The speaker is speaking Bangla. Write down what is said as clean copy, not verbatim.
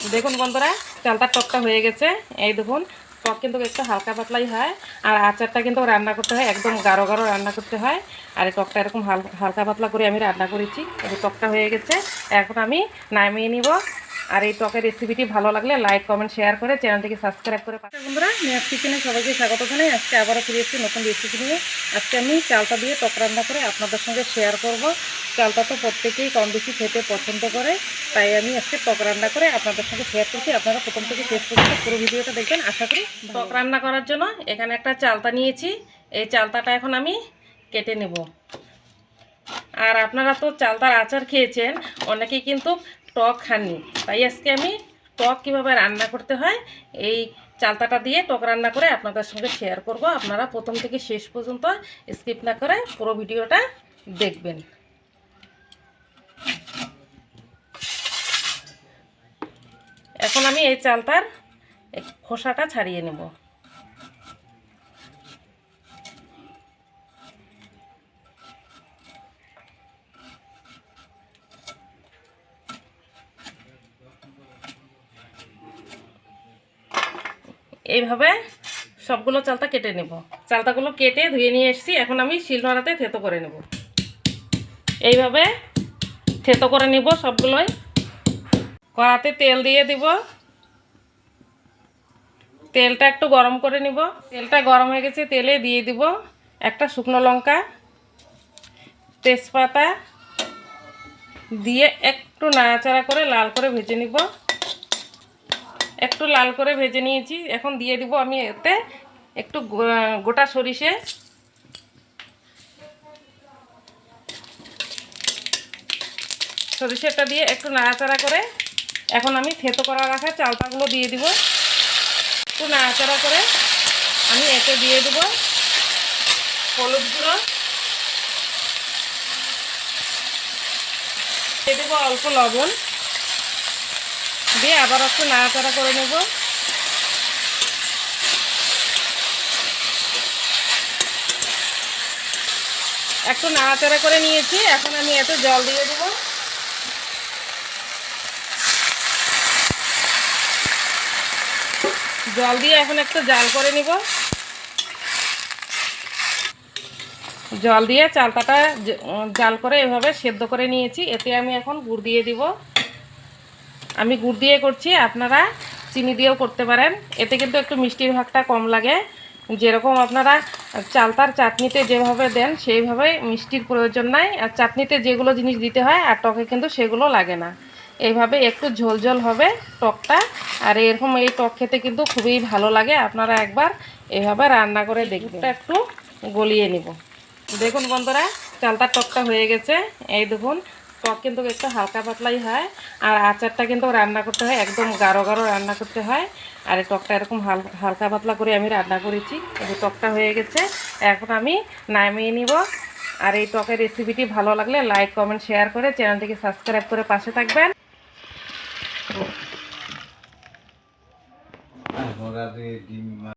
দেখুন বন্ধুরা, চালতার টকটা হয়ে গেছে। এই দেখুন, টক কিন্তু একটু হালকা পাতলাই হয়, আর আচারটা কিন্তু রান্না করতে হয় একদম গাঢ় গাঢ় রান্না করতে হয়। আর এই টকটা এরকম হালকা পাতলা করে আমি রান্না করেছি। এই টকটা হয়ে গেছে, এখন আমি নামিয়ে নিব। আর এই টকের রেসিপিটি ভালো লাগলে লাইক কমেন্ট শেয়ার করে চ্যানেলটিকে সাবস্ক্রাইব করে পাঠান। বন্ধুরা, নেক্সট কিচেনে সবাইকে স্বাগত জানাই। আজকে আবারও ফিরে এসেছি নতুন রেসিপি নিয়ে। আজকে আমি চালতা দিয়ে টক রান্না করে আপনাদের সঙ্গে শেয়ার করব। চালতা তো প্রত্যেকেই কম বেশি খেতে পছন্দ করে, তাই আমি আজকে টক রান্না করে আপনাদের সঙ্গে শেয়ার করছি। আপনারা প্রথম থেকে শেষ পর্যন্ত পুরো ভিডিওটা দেখবেন, আশা করি। টক রান্না করার জন্য এখানে একটা চালতা নিয়েছি। এই চালতাটা এখন আমি কেটে নেব। আর আপনারা তো চালতার আচার খেয়েছেন, অনেকেই কিন্তু টক খাননি, তাই আজকে আমি টক কীভাবে রান্না করতে হয় এই চালতাটা দিয়ে টক রান্না করে আপনাদের সঙ্গে শেয়ার করব। আপনারা প্রথম থেকে শেষ পর্যন্ত স্কিপ না করে পুরো ভিডিওটা দেখবেন। এখন আমি এই চালতার খোসাটা ছাড়িয়ে নেব। এইভাবে সবগুলো চালতা কেটে নেব। চালতাগুলো কেটে ধুয়ে নিয়ে এসেছি, এখন আমি শিলনোড়াতে থেতো করে নেব। এইভাবে থেতো করে নিব সবগুলোই। কড়াতে তেল দিয়ে দিব। তেলটা একটু গরম করে নিব। তেলটা গরম হয়ে গেছে, তেলে দিয়ে দিব একটা শুকনো লঙ্কা, তেজপাতা দিয়ে একটু নাড়াচাড়া করে লাল করে ভেজে নিব। একটু লাল করে ভেজে নিয়েছি, এখন দিয়ে দিব আমি এতে একটু গোটা সরিষে। সরিষাটা দিয়ে একটু নাড়াচাড়া করে এখন আমি থেতো করা রাখা চালতাগুলো দিয়ে দিব। একটু নাড়াচাড়া করে আমি এতে দিয়ে দেব হলুদ গুঁড়ো, দিয়ে দেবো অল্প লবণ, দিয়ে আবার একটু নাড়াচাড়া করে নেব। একটু নাড়াচাড়া করে নিয়েছি, এখন আমি এতে জল দিয়ে দেবো। জল দিয়ে এখন একটু জাল করে নিব। জল দিয়ে চালতাটা জাল করে এভাবে সেদ্ধ করে নিয়েছি। এতে আমি এখন গুড় দিয়ে দিব। আমি গুড় দিয়ে করছি, আপনারা চিনি দিয়েও করতে পারেন। এতে কিন্তু একটু মিষ্টির ভাগটা কম লাগে। যেরকম আপনারা চালতার চাটনিতে যেভাবে দেন সেইভাবে মিষ্টির প্রয়োজন নাই। আর চাটনিতে যেগুলো জিনিস দিতে হয় আর টকে কিন্তু সেগুলো লাগে না। এইভাবে একটু ঝোল ঝোল হবে টকটা। আর এরকম এই টক খেতে কিন্তু খুবই ভালো লাগে। আপনারা একবার এইভাবে রান্না করে দেখবেন। একটু গলিয়ে নিব। দেখুন বন্ধুরা, চালতার টকটা হয়ে গেছে। এই দেখুন, টক কিন্তু একটু হালকা পাতলাই হয়, আর আচারটা কিন্তু রান্না করতে হয় একদম গাঢ় গাঢ় রান্না করতে হয়। আর এই টকটা এরকম হালকা পাতলা করে আমি রান্না করেছি। এই টকটা হয়ে গেছে, এখন আমি নামিয়ে নিব। আর এই টকের রেসিপিটি ভালো লাগলে লাইক কমেন্ট শেয়ার করে চ্যানেলটিকে সাবস্ক্রাইব করে পাশে থাকবেন।